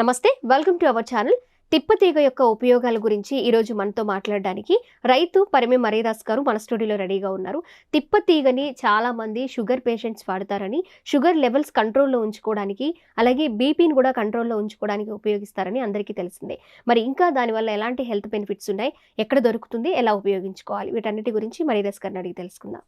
నమస్తే, welcome to our channel. తిప్పతీగ యొక్క ఉపయోగాల గురించి ఈరోజు మనతో మాట్లాడడానికి రైతు పరిమి మరీదాస్ గారు మన స్టూడియోలో రెడీగా ఉన్నారు. తిప్పతీగని చాలామంది షుగర్ పేషెంట్స్ వాడతారని, షుగర్ లెవెల్స్ కంట్రోల్లో ఉంచుకోవడానికి, అలాగే బీపీని కూడా కంట్రోల్లో ఉంచుకోవడానికి ఉపయోగిస్తారని అందరికీ తెలిసిందే. మరి ఇంకా దానివల్ల ఎలాంటి హెల్త్ బెనిఫిట్స్ ఉన్నాయి, ఎక్కడ దొరుకుతుంది, ఎలా ఉపయోగించుకోవాలి, వీటన్నిటి గురించి మరీదాస్ గారిని అడిగి తెలుసుకుందాం.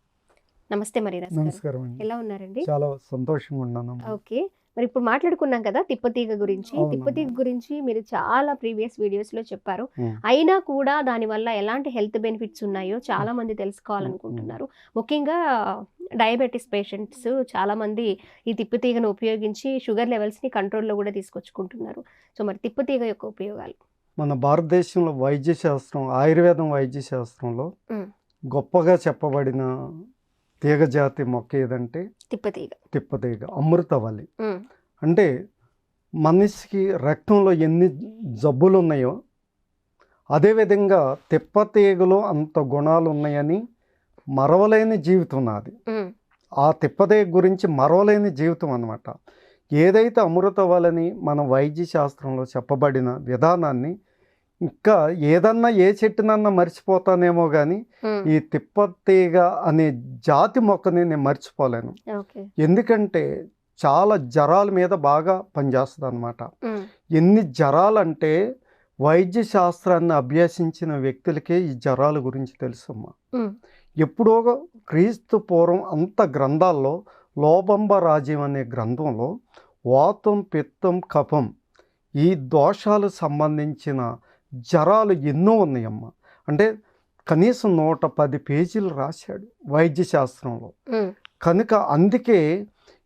నమస్తే మరీదాస్ గారు. నమస్కారం అండి. ఎలా ఉన్నారండి? చాలా సంతోషంగా ఉన్నాను. ఓకే. మరి ఇప్పుడు మాట్లాడుకున్నాం కదా తిప్పతీగ గురించి. అవునమ్మా. తిప్పతీగ గురించి మీరు చాలా ప్రీవియస్ వీడియోస్లో చెప్పారు. ఉమ్, అయినా కూడా దానివల్ల ఎలాంటి హెల్త్ బెనిఫిట్స్ ఉన్నాయో చాలా మంది తెలుసుకోవాలనుకుంటున్నారు. ముఖ్యంగా డయాబెటీస్ పేషెంట్స్ చాలా మంది ఈ తిప్పతీగను ఉపయోగించి షుగర్ లెవెల్స్ని కంట్రోల్లో కూడా తీసుకొచ్చుకుంటున్నారు. సో మరి తిప్పతీగ యొక్క ఉపయోగాలు. మన భారతదేశంలో వైద్య శాస్త్రం, ఆయుర్వేదం వైద్య శాస్త్రంలో ఉమ్, గొప్పగా చెప్పబడిన తీగ జాతి మొక్క ఏదంటే తిప్పతీగ. తిప్పతీగ, అమృతవల్లి. ఉమ్, అంటే మనిషికి రక్తంలో ఎన్ని జబ్బులు ఉన్నాయో అదేవిధంగా తిప్పతీగలో అంత గుణాలు ఉన్నాయని మరవలేని జీవితం నాది. ఉమ్, ఆ తిప్పతీగ గురించి మరవలేని జీవితం అన్నమాట. ఏదైతే అమృతవల్లిని మన వైద్య శాస్త్రంలో చెప్పబడిన విధానాన్ని ఇంకా ఏదన్నా ఏ చెట్టునన్నా మర్చిపోతానేమో కానీ ఉమ్, ఈ తిప్పతీగ అనే జాతి మొక్కని నేను మర్చిపోలేను. ఓకే. ఎందుకంటే చాలా జ్వరాల మీద బాగా పనిచేస్తుంది అనమాట. ఉమ్, ఎన్ని జ్వరాలంటే వైద్య శాస్త్రాన్ని అభ్యసించిన వ్యక్తులకే ఈ జ్వరాల గురించి తెలుసమ్మా. ఉమ్, ఎప్పుడో క్రీస్తు పూర్వం అంత గ్రంథాల్లో లోబంబ రాజ్యం అనే గ్రంథంలో వాతం, పిత్తం, కఫం ఈ దోషాలు సంబంధించిన జ్వరాలు ఎన్నో ఉన్నాయమ్మా. అంటే కనీసం 110 పేజీలు రాశాడు వైద్య శాస్త్రంలో. ఉమ్, కనుక అందుకే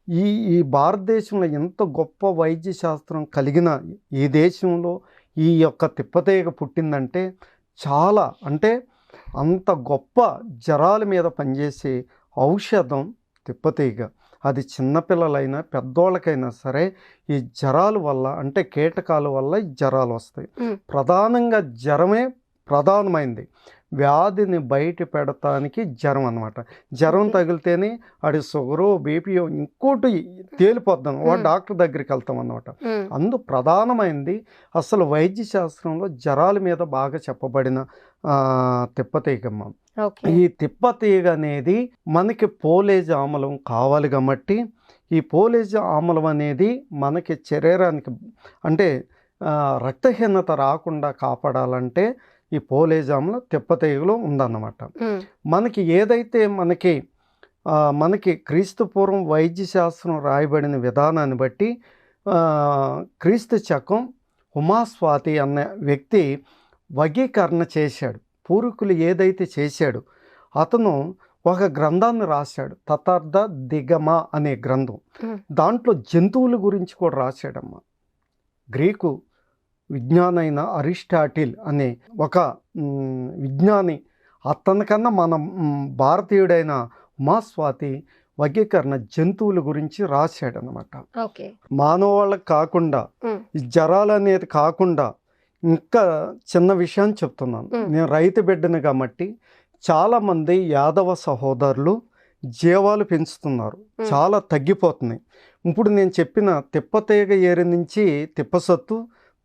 ఈ ఈ భారతదేశంలో ఎంత గొప్ప వైద్య శాస్త్రం కలిగిన ఈ దేశంలో ఈ యొక్క తిప్పతీగ పుట్టిందంటే చాలా అంటే అంత గొప్ప జ్వరాల మీద పనిచేసే ఔషధం తిప్పతీగ. అది చిన్నపిల్లలైనా పెద్దోళ్ళకైనా సరే ఈ జ్వరాల వల్ల అంటే కీటకాల వల్ల ఈ జ్వరాలు వస్తాయి. ఉమ్, ప్రధానంగా జ్వరమే ప్రధానమైంది. వ్యాధిని బయట పెడతానికి జ్వరం అన్నమాట. జ్వరం తగిలితేనే అది షుగరు, బీపీ ఇంకోటి తేలిపోద్దాం డాక్టర్ దగ్గరికి వెళ్తాం అన్నమాట. ఉమ్, అందు ప్రధానమైంది అసలు వైద్య శాస్త్రంలో జ్వరాల మీద బాగా చెప్పబడిన తిప్పతీగమ్మ. ఓకే. ఈ తిప్పతీగ అనేది మనకి పోలేజ్ ఆమ్లం కావాలి కాబట్టి ఈ పోలేజ్ ఆమ్లం అనేది మనకి శరీరానికి అంటే రక్తహీనత రాకుండా కాపాడాలంటే ఈ పోలేజ్ ఆమ్లం తిప్పతీగలో ఉందన్నమాట. ఉమ్, మనకి ఏదైతే మనకి క్రీస్తు పూర్వం వైద్య శాస్త్రం రాయబడిన విధానాన్ని బట్టి క్రీస్తు శకం ఉమాస్వాతి అన్న వ్యక్తి వర్గీకరణ చేశాడు. పూర్వీకులు ఏదైతే చేశాడు అతను ఒక గ్రంథాన్ని రాశాడు, తతార్థ దిగమ అనే గ్రంథం. ఉమ్, దాంట్లో జంతువుల గురించి కూడా రాశాడమ్మా. గ్రీకు విజ్ఞానైన అరిస్టాటిల్ అనే ఒక విజ్ఞాని, అతనికన్నా మన భారతీయుడైన ఉమాస్వాతి వర్గీకరణ జంతువుల గురించి రాశాడనమాట. ఓకే. మానవాళ్ళకి కాకుండా ఉమ్, ఈ జ్వరాలు అనేది కాకుండా ఇంకా చిన్న విషయాన్ని చెప్తున్నాను. నేను రైతు బిడ్డను కాబట్టి చాలామంది యాదవ సహోదరులు జీవాలు పెంచుతున్నారు, చాలా తగ్గిపోతున్నాయి. ఇప్పుడు నేను చెప్పిన తిప్పతీగ ఏరి నుంచి తిప్పసత్తు,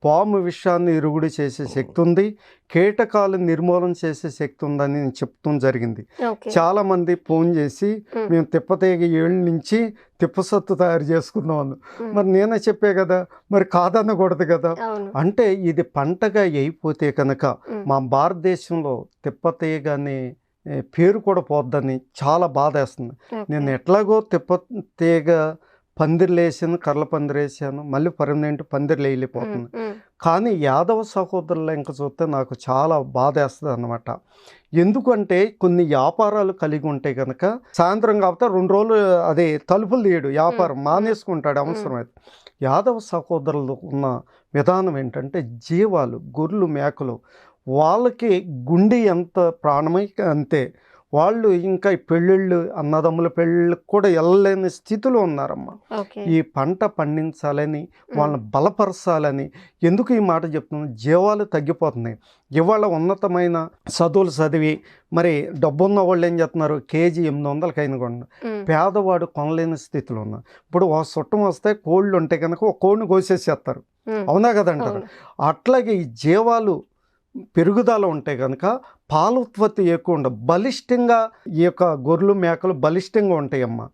పాము విషాన్ని ఇరుగుడు చేసే శక్తి ఉంది, కీటకాలు నిర్మూలన చేసే శక్తి ఉందని నేను చెప్తాం జరిగింది. ఓకే. చాలామంది ఫోన్ చేసి మేము తిప్పతీగ ఏళ్ళ నుంచి తిప్పసత్తు తయారు చేసుకుందాం. మరి నేనే చెప్పే కదా, మరి కాదనకూడదు కదా. అవును. అంటే ఇది పంటగా అయిపోతే కనుక మా భారతదేశంలో తిప్పతీగ అనే పేరు కూడా పోద్దని చాలా బాధ వేస్తుంది. నేను ఎట్లాగో తిప్పతీగ పందిర్లు వేసాను, కర్ల పందిరి వేసాను, మళ్ళీ పర్మనెంట్ పందిర్లు వెళ్ళిపోతుంది. కానీ యాదవ సహోదరుల ఇంకా చూస్తే నాకు చాలా బాధ వేస్తుంది అన్నమాట. ఎందుకంటే కొన్ని వ్యాపారాలు కలిగి ఉంటే కనుక సాయంత్రం కాకపోతే 2 రోజులు అదే తలుపులు తీయడు, వ్యాపారం మానేసుకుంటాడు అవసరమైతే. యాదవ సహోదరులు ఉన్న విధానం ఏంటంటే జీవాలు, గొర్రెలు, మేకలు వాళ్ళకి గుండె ఎంత ప్రాణమై అంతే వాళ్ళు ఇంకా ఈ పెళ్ళిళ్ళు అన్నదమ్ముల పెళ్ళిళ్ళకి కూడా వెళ్ళలేని స్థితిలో ఉన్నారమ్మా. ఓకే. ఈ పంట పండించాలని వాళ్ళని బలపరచాలని ఎందుకు ఈ మాట చెప్తున్నాను, జీవాలు తగ్గిపోతున్నాయి. ఇవాళ ఉన్నతమైన చదువులు చదివి మరి డబ్బున్న వాళ్ళు ఏం చేస్తున్నారు, కేజీ 800కి అయిన కొండ పేదవాడు కొనలేని స్థితిలో ఉన్నారు. ఇప్పుడు ఒక చుట్టం వస్తే కోళ్ళు ఉంటే కనుక ఒక కోడిని కోసేసేస్తారు, అవునా కదంటారు. అట్లాగే ఈ జీవాలు పెరుగుదల ఉంటే కనుక పాల ఉత్పత్తి ఎక్కువ ఉండదు, బలిష్టంగా ఈ యొక్క గొర్రెలు మేకలు బలిష్టంగా ఉంటాయమ్మా.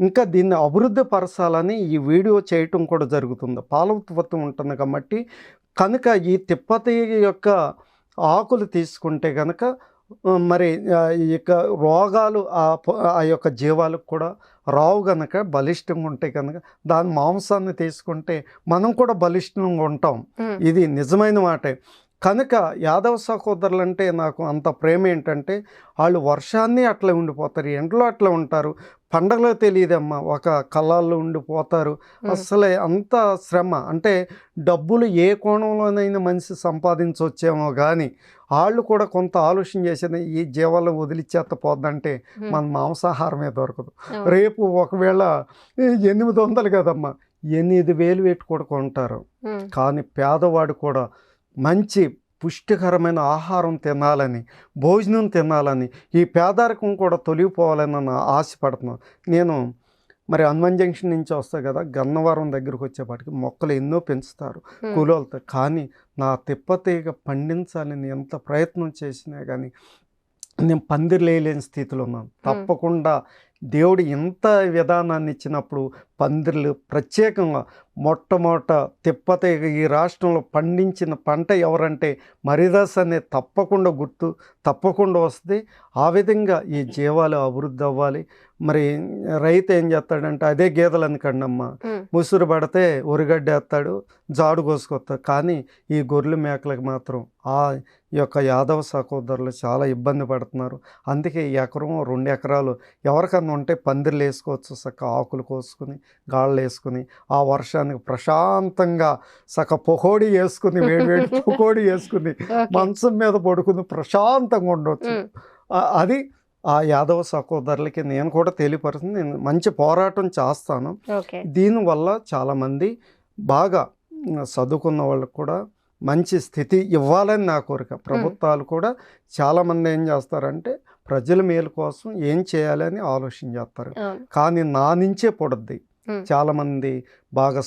ఇంకా దీన్ని అభివృద్ధి పరచాలని ఈ వీడియో చేయటం కూడా జరుగుతుంది. పాల ఉత్పత్తి ఉంటుంది కాబట్టి కనుక ఈ తిప్పతీగ యొక్క ఆకులు తీసుకుంటే కనుక మరి ఈ యొక్క రోగాలు ఆ యొక్క జీవాలకు కూడా రావు కనుక బలిష్టంగా ఉంటాయి కనుక దాని మాంసాన్ని తీసుకుంటే మనం కూడా బలిష్టంగా ఉంటాం. ఇది నిజమైన మాటే. కనుక యాదవ సహోదరులు అంటే నాకు అంత ప్రేమ ఏంటంటే వాళ్ళు వర్షాన్ని అట్లా ఉండిపోతారు, ఎండలో అట్లా ఉంటారు, పండగలో తెలియదమ్మా ఒక కళ్ళాల్లో ఉండిపోతారు. అసలే అంత శ్రమ అంటే డబ్బులు ఏ కోణంలోనైనా మనిషి సంపాదించవచ్చేమో కానీ వాళ్ళు కూడా కొంత ఆలోచన చేసిన ఈ జీవాలను వదిలిచ్చేత్తపోద్దంటే మన మాంసాహారమే దొరకదు. రేపు ఒకవేళ 800 కదమ్మా, 8,000 పెట్టి కూడా కొంటారు. కానీ పేదవాడు కూడా మంచి పుష్టికరమైన ఆహారం తినాలని, భోజనం తినాలని, ఈ పేదరికం కూడా తొలగిపోవాలని నేను ఆశపడుతున్నాను. నేను మరి హనుమాన్ జంక్షన్ నుంచి వస్తాయి కదా, గన్నవరం దగ్గరకు వచ్చేపాటికి మొక్కలు ఎన్నో పెంచుతారు కూలోళ్ళతో. కానీ నా తిప్పతీగ పండించాలని ఎంత ప్రయత్నం చేసినా కానీ నేను పందిర్లు వేయలేని స్థితిలో ఉన్నాను. తప్పకుండా దేవుడు ఇంత విధానాన్ని ఇచ్చినప్పుడు పందిర్లు ప్రత్యేకంగా మొట్టమొదట తిప్పతీగ ఈ రాష్ట్రంలో పండించిన పంట ఎవరంటే మరిదాస్ అనే తప్పకుండా వస్తుంది. ఆ విధంగా ఈ జీవాలు అభివృద్ధి అవ్వాలి. మరి రైతు ఏం చేస్తాడంటే అదే గేదెలు అనుకోండి అమ్మా, ముసురు పడితే ఉరిగడ్డ వేస్తాడు, జాడు కోసుకొస్తాడు. కానీ ఈ గొర్రెలు మేకలకు మాత్రం ఆ యొక్క యాదవ సహోదరులు చాలా ఇబ్బంది పడుతున్నారు. అందుకే ఎకరం 2 ఎకరాలు ఎవరికన్నా ఉంటే పందిర్లు వేసుకోవచ్చు, చక్క ఆకులు కోసుకుని గాళ్ళు వేసుకుని ఆ వర్షానికి ప్రశాంతంగా పొకోడి వేసుకుని వేడివేడి పొకోడి వేసుకుని మంచం మీద పడుకుని ప్రశాంతంగా ఉండవచ్చు. అది ఆ యాదవ సహోదరులకి నేను కూడా తెలియపరుస్తుంది. నేను మంచి పోరాటం చేస్తాను. దీనివల్ల చాలామంది బాగా చదువుకున్న వాళ్ళకు కూడా మంచి స్థితి ఇవ్వాలని నా కోరిక. ప్రభుత్వాలు కూడా చాలామంది ఏం చేస్తారంటే ప్రజల మేలు కోసం ఏం చేయాలని ఆలోచన చేస్తారు, కానీ నా నుంచే పుడుద్ది. చాలామంది బాగా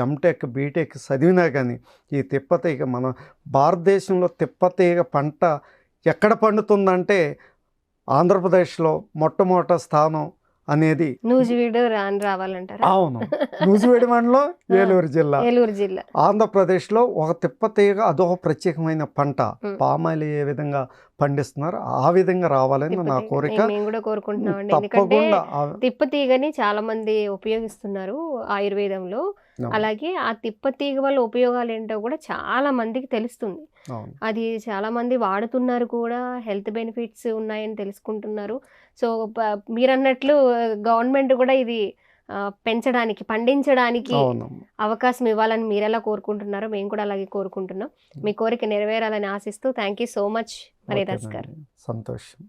ఎంటెక్ బీటెక్ చదివినా కానీ ఈ తిప్పతీగ మన భారతదేశంలో తిప్పతీగ పంట ఎక్కడ పండుతుందంటే ఆంధ్రప్రదేశ్లో మొట్టమొదటి స్థానం అనేది నూజివీడు రావాలంటారు. అవును, నూజివీడు మండలం, ఏలూరు జిల్లా. ఆంధ్రప్రదేశ్లో ఒక తిప్పతీగ అదొక ప్రత్యేకమైన పంట. పామాయిల్ ఏ విధంగా పండిస్తున్నారు ఆ విధంగా రావాలని నా కోరిక. మేము కూడా కోరుకుంటున్నామండి. ఎందుకంటే తిప్పతీగని చాలా మంది ఉపయోగిస్తున్నారు ఆయుర్వేదంలో. అలాగే ఆ తిప్పతీగ వల్ల ఉపయోగాలు ఏంటో కూడా చాలా మందికి తెలుస్తుంది. అది చాలా మంది వాడుతున్నారు కూడా, హెల్త్ బెనిఫిట్స్ ఉన్నాయని తెలుసుకుంటున్నారు. సో మీరు అన్నట్లు గవర్నమెంట్ కూడా ఇది పెంచడానికి, పండించడానికి అవకాశం ఇవ్వాలని మీరు ఎలా కోరుకుంటున్నారో మేము కూడా అలాగే కోరుకుంటున్నాం. మీ కోరిక నెరవేరాలని ఆశిస్తూ thank you so much Maridas గారు. సంతోషం.